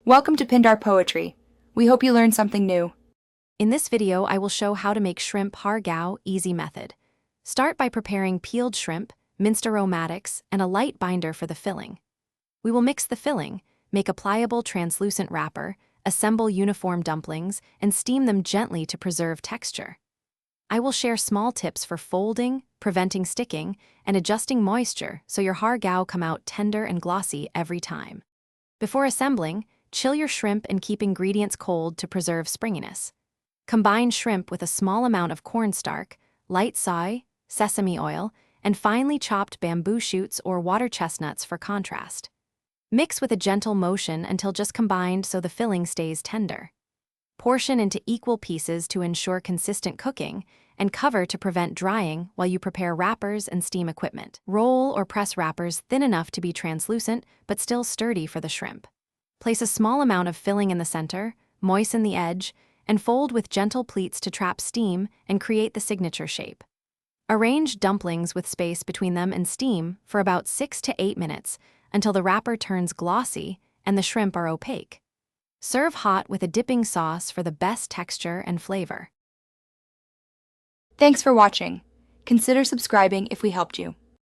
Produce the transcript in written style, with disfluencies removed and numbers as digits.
Welcome to Pindar Poetry. We hope you learned something new. In this video, I will show how to make shrimp har gow easy method. Start by preparing peeled shrimp, minced aromatics, and a light binder for the filling. We will mix the filling, make a pliable translucent wrapper, assemble uniform dumplings, and steam them gently to preserve texture. I will share small tips for folding, preventing sticking, and adjusting moisture so your har gow come out tender and glossy every time. Before assembling, chill your shrimp and keep ingredients cold to preserve springiness. Combine shrimp with a small amount of cornstarch, light soy, sesame oil, and finely chopped bamboo shoots or water chestnuts for contrast. Mix with a gentle motion until just combined so the filling stays tender. Portion into equal pieces to ensure consistent cooking, and cover to prevent drying while you prepare wrappers and steam equipment. Roll or press wrappers thin enough to be translucent but still sturdy for the shrimp. Place a small amount of filling in the center, moisten the edge, and fold with gentle pleats to trap steam and create the signature shape. Arrange dumplings with space between them and steam for about 6 to 8 minutes until the wrapper turns glossy and the shrimp are opaque. Serve hot with a dipping sauce for the best texture and flavor. Thanks for watching. Consider subscribing if we helped you.